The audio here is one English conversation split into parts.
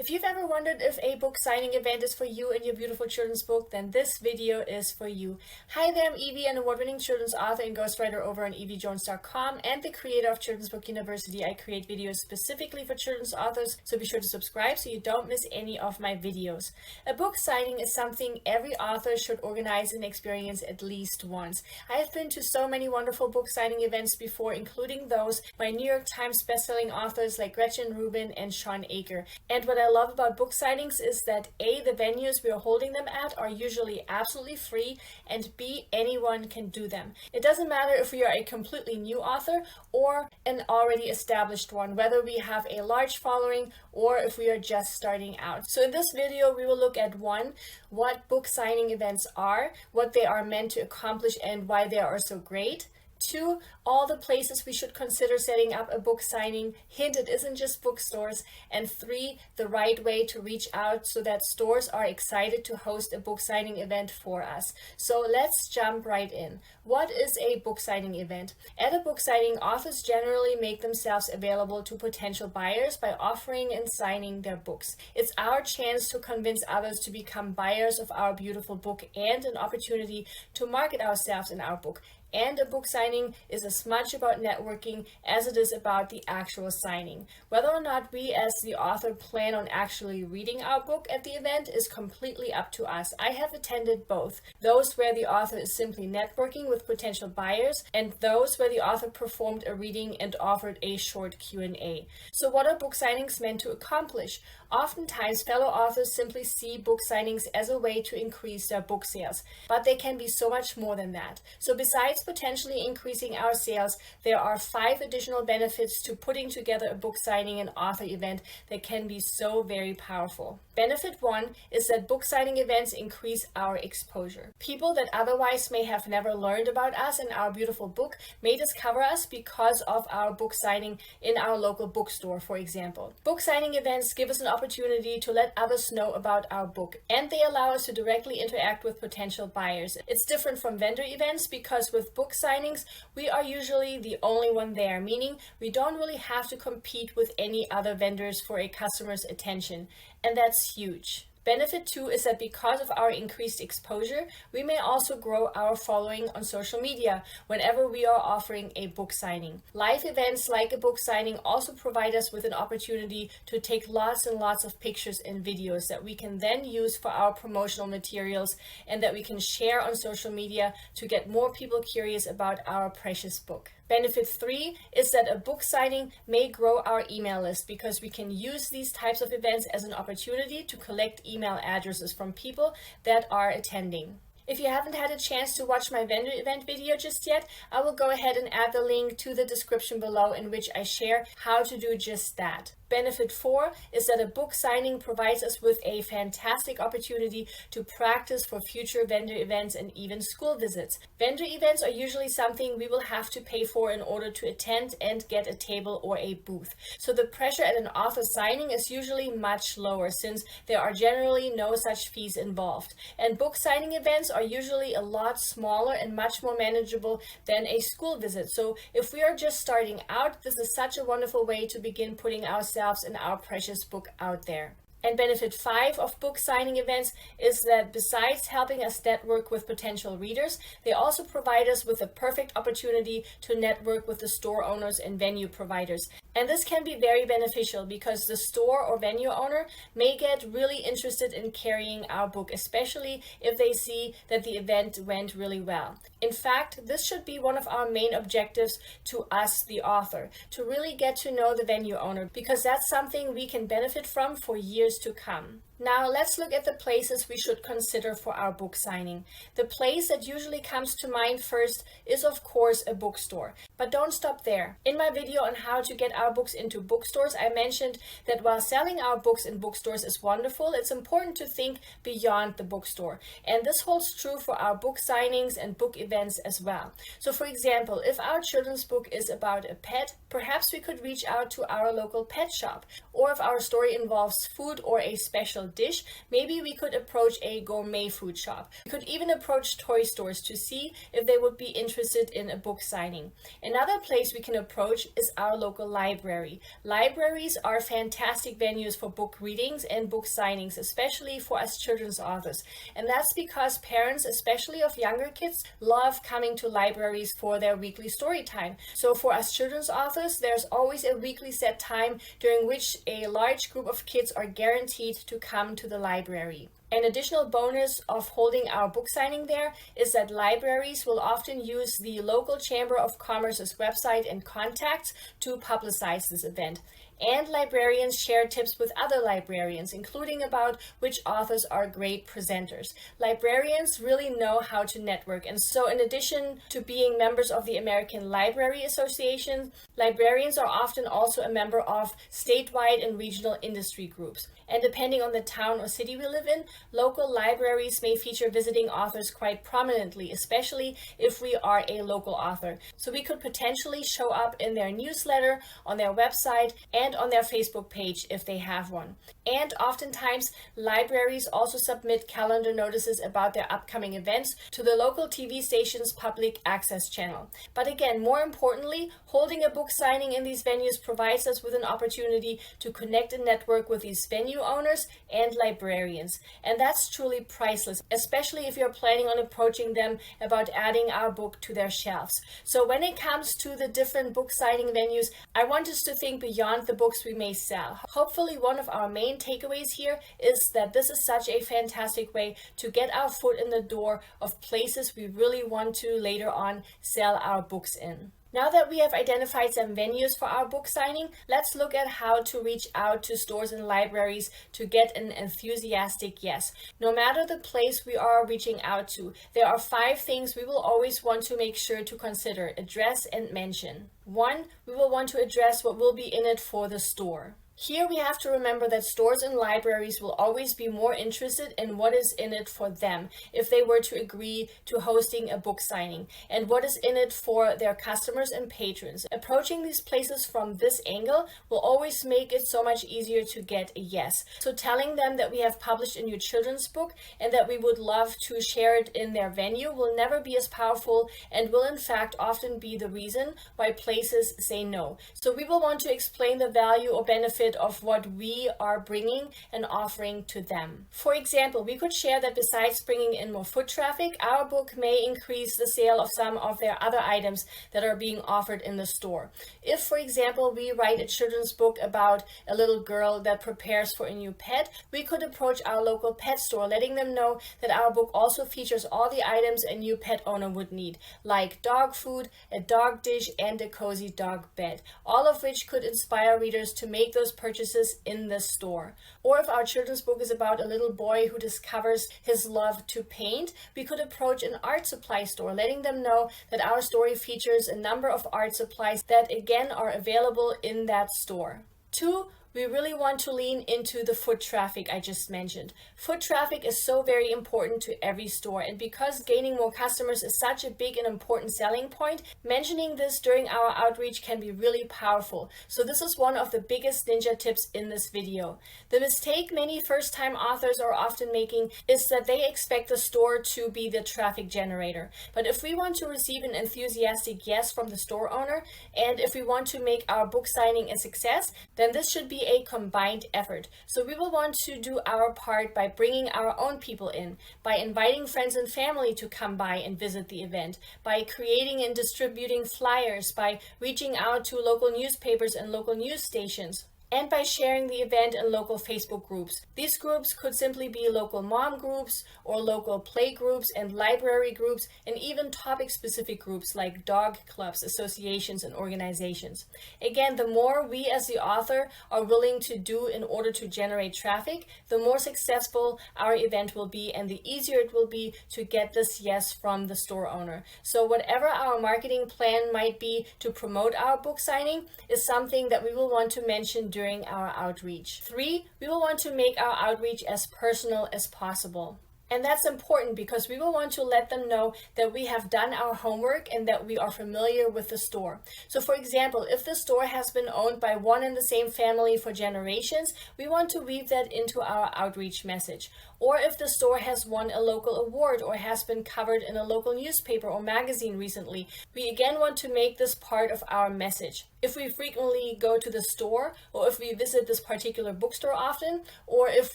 If you've ever wondered if a book signing event is for you and your beautiful children's book, then this video is for you. Hi there, I'm Eevi, an award-winning children's author and ghostwriter over on eevijones.com and the creator of Children's Book University. I create videos specifically for children's authors, so be sure to subscribe so you don't miss any of my videos. A book signing is something every author should organize and experience at least once. I have been to so many wonderful book signing events before, including those by New York Times bestselling authors like Gretchen Rubin and Sean Aker. And what I love about book signings is that A, the venues we are holding them at are usually absolutely free, and B, anyone can do them. It doesn't matter if we are a completely new author or an already established one, whether we have a large following or if we are just starting out. So in this video, we will look at 1, what book signing events are, what they are meant to accomplish and why they are so great. 2, all the places we should consider setting up a book signing. Hint, it isn't just bookstores. And 3, the right way to reach out so that stores are excited to host a book signing event for us. So let's jump right in. What is a book signing event? At a book signing, authors generally make themselves available to potential buyers by offering and signing their books. It's our chance to convince others to become buyers of our beautiful book and an opportunity to market ourselves and our book. And a book signing is as much about networking as it is about the actual signing. Whether or not we as the author plan on actually reading our book at the event is completely up to us. I have attended both. Those where the author is simply networking with potential buyers, and those where the author performed a reading and offered a short Q&A. So what are book signings meant to accomplish? Oftentimes, fellow authors simply see book signings as a way to increase their book sales, but they can be so much more than that. So besides potentially increasing our sales, there are 5 additional benefits to putting together a book signing and author event that can be so very powerful. Benefit 1 is that book signing events increase our exposure. People that otherwise may have never learned about us and our beautiful book may discover us because of our book signing in our local bookstore, for example. Book signing events give us an opportunity to let others know about our book, and they allow us to directly interact with potential buyers. It's different from vendor events because with book signings, we are usually the only one there, meaning we don't really have to compete with any other vendors for a customer's attention, and that's huge. Benefit 2 is that because of our increased exposure, we may also grow our following on social media whenever we are offering a book signing. Live events like a book signing also provide us with an opportunity to take lots and lots of pictures and videos that we can then use for our promotional materials and that we can share on social media to get more people curious about our precious book. Benefit 3 is that a book signing may grow our email list because we can use these types of events as an opportunity to collect email addresses from people that are attending. If you haven't had a chance to watch my vendor event video just yet, I will go ahead and add the link to the description below in which I share how to do just that. Benefit 4 is that a book signing provides us with a fantastic opportunity to practice for future vendor events and even school visits. Vendor events are usually something we will have to pay for in order to attend and get a table or a booth. So the pressure at an author signing is usually much lower since there are generally no such fees involved. And book signing events are usually a lot smaller and much more manageable than a school visit. So if we are just starting out, this is such a wonderful way to begin putting ourselves and our precious book out there. And benefit 5 of book signing events is that besides helping us network with potential readers, they also provide us with a perfect opportunity to network with the store owners and venue providers. And this can be very beneficial because the store or venue owner may get really interested in carrying our book, especially if they see that the event went really well. In fact, this should be one of our main objectives to us, the author, to really get to know the venue owner, because that's something we can benefit from for years to come. Now let's look at the places we should consider for our book signing. The place that usually comes to mind first is of course a bookstore. But don't stop there. In my video on how to get our books into bookstores, I mentioned that while selling our books in bookstores is wonderful, it's important to think beyond the bookstore. And this holds true for our book signings and book events events as well. So for example, if our children's book is about a pet, perhaps we could reach out to our local pet shop. Or if our story involves food or a special dish, maybe we could approach a gourmet food shop. We could even approach toy stores to see if they would be interested in a book signing. Another place we can approach is our local library. Libraries are fantastic venues for book readings and book signings, especially for us children's authors. And that's because parents, especially of younger kids, love coming to libraries for their weekly story time. So for us children's authors, there's always a weekly set time during which a large group of kids are guaranteed to come to the library. An additional bonus of holding our book signing there is that libraries will often use the local Chamber of Commerce's website and contacts to publicize this event. And librarians share tips with other librarians, including about which authors are great presenters. Librarians really know how to network, and so in addition to being members of the American Library Association, librarians are often also a member of statewide and regional industry groups. And depending on the town or city we live in, local libraries may feature visiting authors quite prominently, especially if we are a local author. So we could potentially show up in their newsletter, on their website, and on their Facebook page if they have one. And oftentimes, libraries also submit calendar notices about their upcoming events to the local TV station's public access channel. But again, more importantly, holding a book signing in these venues provides us with an opportunity to connect and network with these venue owners and librarians. And that's truly priceless, especially if you're planning on approaching them about adding our book to their shelves. So when it comes to the different book signing venues, I want us to think beyond the books we may sell. Hopefully one of our main takeaways here is that this is such a fantastic way to get our foot in the door of places we really want to later on sell our books in. Now that we have identified some venues for our book signing, let's look at how to reach out to stores and libraries to get an enthusiastic yes. No matter the place we are reaching out to, there are 5 things we will always want to make sure to consider, address, and mention. 1, we will want to address what will be in it for the store. Here we have to remember that stores and libraries will always be more interested in what is in it for them if they were to agree to hosting a book signing, and what is in it for their customers and patrons. Approaching these places from this angle will always make it so much easier to get a yes. So telling them that we have published a new children's book and that we would love to share it in their venue will never be as powerful and will in fact often be the reason why places say no. So we will want to explain the value or benefit of what we are bringing and offering to them. For example, we could share that besides bringing in more foot traffic, our book may increase the sale of some of their other items that are being offered in the store. If, for example, we write a children's book about a little girl that prepares for a new pet, we could approach our local pet store, letting them know that our book also features all the items a new pet owner would need, like dog food, a dog dish, and a cozy dog bed, all of which could inspire readers to make those purchases in the store. Or if our children's book is about a little boy who discovers his love to paint, we could approach an art supply store, letting them know that our story features a number of art supplies that again are available in that store. 2, we really want to lean into the foot traffic I just mentioned. Foot traffic is so very important to every store, and because gaining more customers is such a big and important selling point, mentioning this during our outreach can be really powerful. So this is one of the biggest ninja tips in this video. The mistake many first-time authors are often making is that they expect the store to be the traffic generator. But if we want to receive an enthusiastic yes from the store owner, and if we want to make our book signing a success, then this should be a combined effort. So we will want to do our part by bringing our own people in, by inviting friends and family to come by and visit the event, by creating and distributing flyers, by reaching out to local newspapers and local news stations, and by sharing the event in local Facebook groups. These groups could simply be local mom groups or local play groups and library groups, and even topic-specific groups like dog clubs, associations, and organizations. Again, the more we as the author are willing to do in order to generate traffic, the more successful our event will be and the easier it will be to get this yes from the store owner. So whatever our marketing plan might be to promote our book signing is something that we will want to mention during our outreach. 3, we will want to make our outreach as personal as possible. And that's important because we will want to let them know that we have done our homework and that we are familiar with the store. So for example, if the store has been owned by one and the same family for generations, we want to weave that into our outreach message. Or if the store has won a local award or has been covered in a local newspaper or magazine recently, we again want to make this part of our message. If we frequently go to the store, or if we visit this particular bookstore often, or if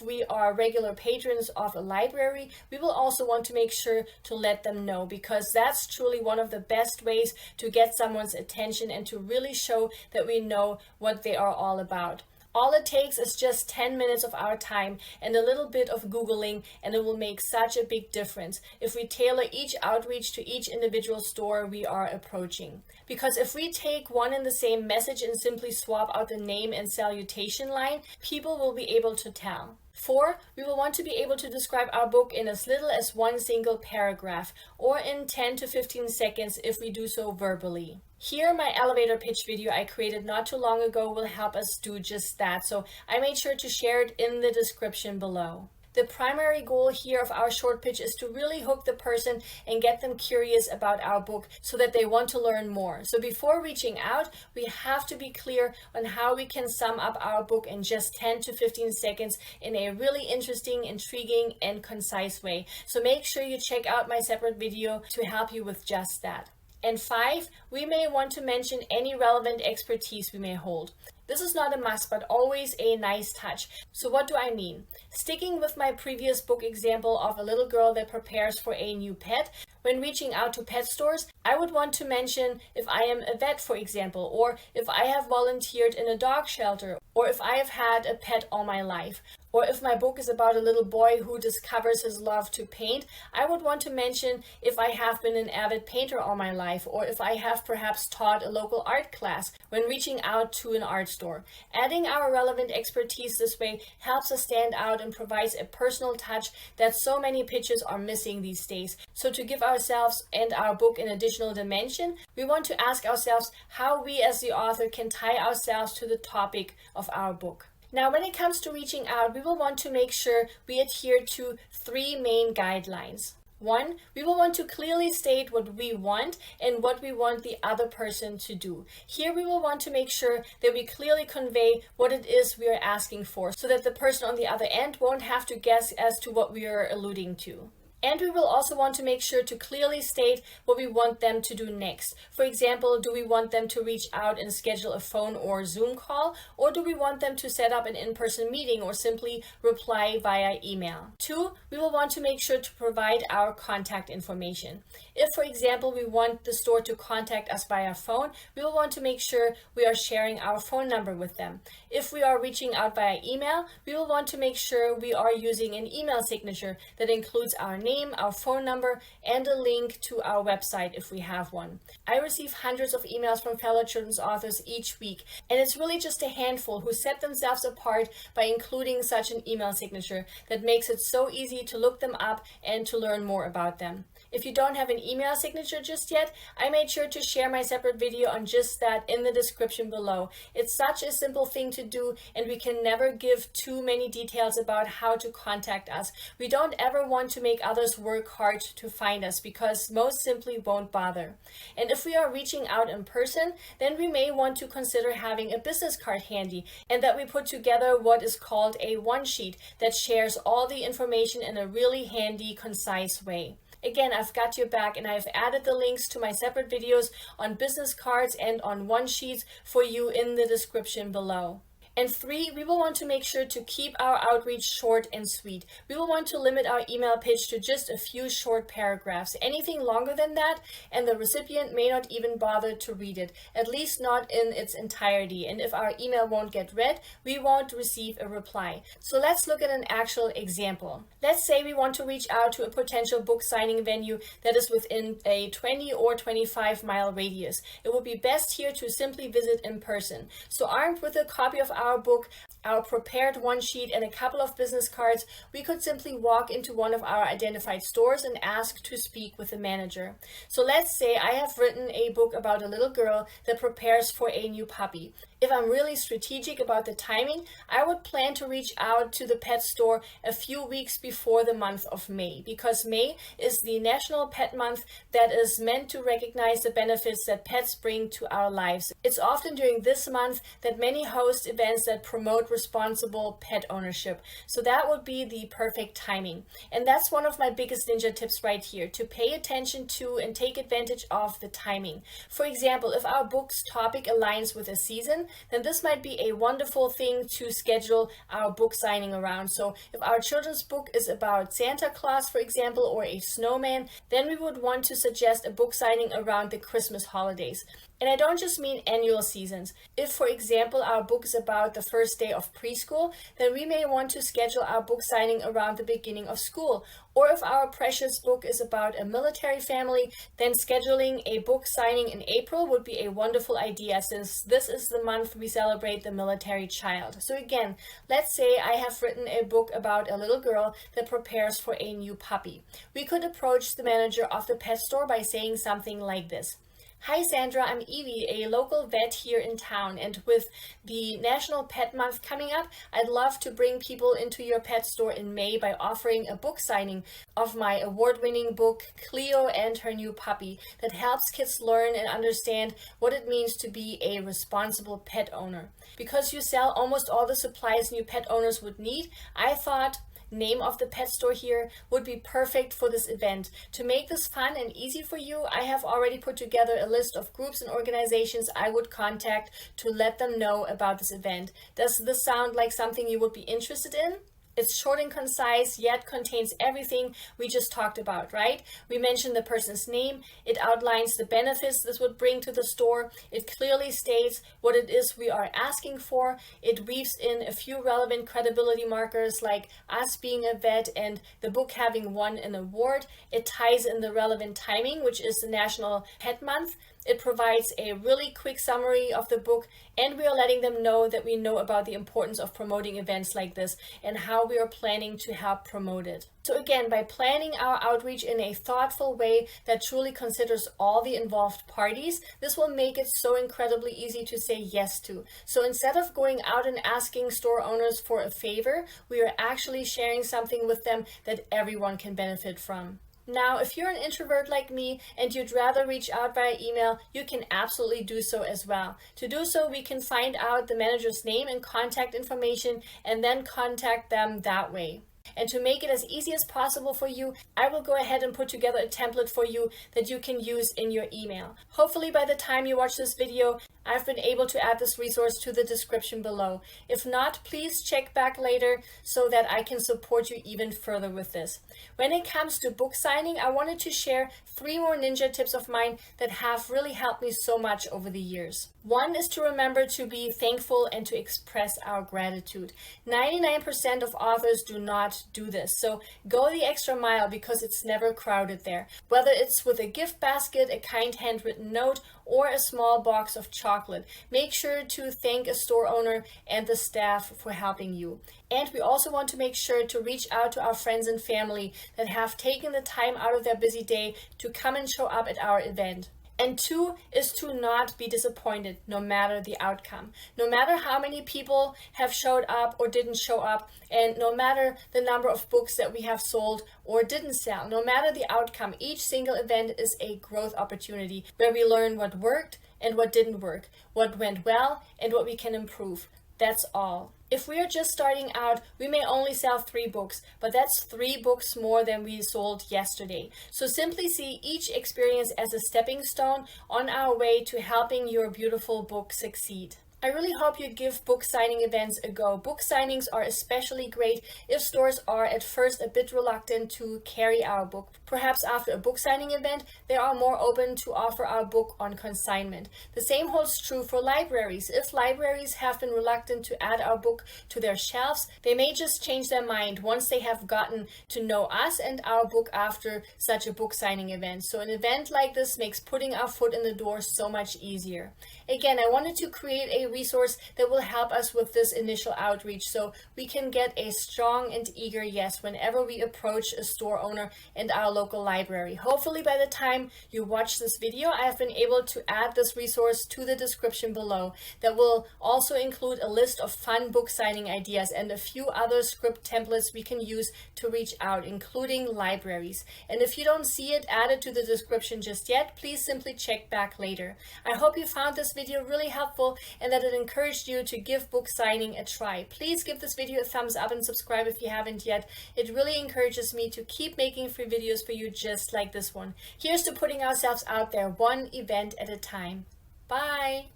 we are regular patrons of a library, we will also want to make sure to let them know, because that's truly one of the best ways to get someone's attention and to really show that we know what they are all about. All it takes is just 10 minutes of our time and a little bit of Googling, and it will make such a big difference if we tailor each outreach to each individual store we are approaching. Because if we take one and the same message and simply swap out the name and salutation line, people will be able to tell. 4, we will want to be able to describe our book in as little as one single paragraph, or in 10 to 15 seconds if we do so verbally. Here, my elevator pitch video I created not too long ago will help us do just that, so I made sure to share it in the description below. The primary goal here of our short pitch is to really hook the person and get them curious about our book so that they want to learn more. So before reaching out, we have to be clear on how we can sum up our book in just 10 to 15 seconds in a really interesting, intriguing, and concise way. So make sure you check out my separate video to help you with just that. And 5, we may want to mention any relevant expertise we may hold. This is not a must, but always a nice touch. So what do I mean? Sticking with my previous book example of a little girl that prepares for a new pet, when reaching out to pet stores, I would want to mention if I am a vet, for example, or if I have volunteered in a dog shelter, or if I have had a pet all my life. Or if my book is about a little boy who discovers his love to paint, I would want to mention if I have been an avid painter all my life, or if I have perhaps taught a local art class when reaching out to an art store. Adding our relevant expertise this way helps us stand out and provides a personal touch that so many pitches are missing these days. So to give ourselves and our book an additional dimension, we want to ask ourselves how we as the author can tie ourselves to the topic of our book. Now, when it comes to reaching out, we will want to make sure we adhere to 3 main guidelines. 1, we will want to clearly state what we want and what we want the other person to do. Here we will want to make sure that we clearly convey what it is we are asking for, so that the person on the other end won't have to guess as to what we are alluding to. And we will also want to make sure to clearly state what we want them to do next. For example, do we want them to reach out and schedule a phone or Zoom call, or do we want them to set up an in-person meeting or simply reply via email? 2, we will want to make sure to provide our contact information. If, for example, we want the store to contact us via phone, we will want to make sure we are sharing our phone number with them. If we are reaching out via email, we will want to make sure we are using an email signature that includes our name, our phone number, and a link to our website if we have one. I receive hundreds of emails from fellow children's authors each week, and it's really just a handful who set themselves apart by including such an email signature that makes it so easy to look them up and to learn more about them. If you don't have an email signature just yet, I made sure to share my separate video on just that in the description below. It's such a simple thing to do, and we can never give too many details about how to contact us. We don't ever want to make others work hard to find us, because most simply won't bother. And if we are reaching out in person, then we may want to consider having a business card handy, and that we put together what is called a one-sheet that shares all the information in a really handy, concise way. Again, I've got your back, and I've added the links to my separate videos on business cards and on one-sheets for you in the description below. And 3, we will want to make sure to keep our outreach short and sweet. We will want to limit our email pitch to just a few short paragraphs. Anything longer than that, and the recipient may not even bother to read it, at least not in its entirety. And if our email won't get read, we won't receive a reply. So let's look at an actual example. Let's say we want to reach out to a potential book signing venue that is within a 20 or 25 mile radius. It would be best here to simply visit in person. So armed with a copy of our book, our prepared one sheet, and a couple of business cards, we could simply walk into one of our identified stores and ask to speak with the manager. So let's say I have written a book about a little girl that prepares for a new puppy. If I'm really strategic about the timing, I would plan to reach out to the pet store a few weeks before the month of May, because May is the National Pet Month that is meant to recognize the benefits that pets bring to our lives. It's often during this month that many host events that promote responsible pet ownership. So that would be the perfect timing. And that's one of my biggest ninja tips right here, to pay attention to and take advantage of the timing. For example, if our book's topic aligns with a season, then this might be a wonderful thing to schedule our book signing around. So if our children's book is about Santa Claus, for example, or a snowman, then we would want to suggest a book signing around the Christmas holidays. And I don't just mean annual seasons. If, for example, our book is about the first day of preschool, then we may want to schedule our book signing around the beginning of school. Or if our precious book is about a military family, then scheduling a book signing in April would be a wonderful idea, since this is the month we celebrate the military child. So again, let's say I have written a book about a little girl that prepares for a new puppy. We could approach the manager of the pet store by saying something like this. Hi Sandra, I'm Eevi, a local vet here in town, and with the National Pet Month coming up, I'd love to bring people into your pet store in May by offering a book signing of my award-winning book, Cleo and Her New Puppy, that helps kids learn and understand what it means to be a responsible pet owner. Because you sell almost all the supplies new pet owners would need, I thought name of the pet store here would be perfect for this event. To make this fun and easy for you, I have already put together a list of groups and organizations I would contact to let them know about this event. Does this sound like something you would be interested in? It's short and concise, yet contains everything we just talked about, right? We mentioned the person's name. It outlines the benefits this would bring to the store. It clearly states what it is we are asking for. It weaves in a few relevant credibility markers like us being a vet and the book having won an award. It ties in the relevant timing, which is the National Pet Month. It provides a really quick summary of the book, and we are letting them know that we know about the importance of promoting events like this and how we are planning to help promote it. So again, by planning our outreach in a thoughtful way that truly considers all the involved parties, this will make it so incredibly easy to say yes to. So instead of going out and asking store owners for a favor, we are actually sharing something with them that everyone can benefit from. Now, if you're an introvert like me and you'd rather reach out via email, you can absolutely do so as well. To do so, we can find out the manager's name and contact information and then contact them that way. And to make it as easy as possible for you, I will go ahead and put together a template for you that you can use in your email. Hopefully by the time you watch this video, I've been able to add this resource to the description below. If not, please check back later so that I can support you even further with this. When it comes to book signing, I wanted to share 3 more ninja tips of mine that have really helped me so much over the years. One is to remember to be thankful and to express our gratitude. 99% of authors do not do this, so go the extra mile because it's never crowded there. Whether it's with a gift basket, a kind handwritten note, or a small box of chocolate, make sure to thank a store owner and the staff for helping you. And we also want to make sure to reach out to our friends and family that have taken the time out of their busy day to come and show up at our event. And 2 is to not be disappointed no matter the outcome. No matter how many people have showed up or didn't show up, and no matter the number of books that we have sold or didn't sell, no matter the outcome, each single event is a growth opportunity where we learn what worked and what didn't work, what went well and what we can improve. That's all. If we are just starting out, we may only sell 3 books, but that's 3 books more than we sold yesterday. So simply see each experience as a stepping stone on our way to helping your beautiful book succeed. I really hope you give book signing events a go. Book signings are especially great if stores are at first a bit reluctant to carry our book. Perhaps after a book signing event, they are more open to offer our book on consignment. The same holds true for libraries. If libraries have been reluctant to add our book to their shelves, they may just change their mind once they have gotten to know us and our book after such a book signing event. So an event like this makes putting our foot in the door so much easier. Again, I wanted to create a resource that will help us with this initial outreach so we can get a strong and eager yes whenever we approach a store owner and our local library. Hopefully by the time you watch this video, I have been able to add this resource to the description below that will also include a list of fun book signing ideas and a few other script templates we can use to reach out, including libraries. And if you don't see it added to the description just yet, please simply check back later. I hope you found this video really helpful and that it encouraged you to give book signing a try. Please give this video a thumbs up and subscribe if you haven't yet. It really encourages me to keep making free videos for you just like this one. Here's to putting ourselves out there one event at a time. Bye!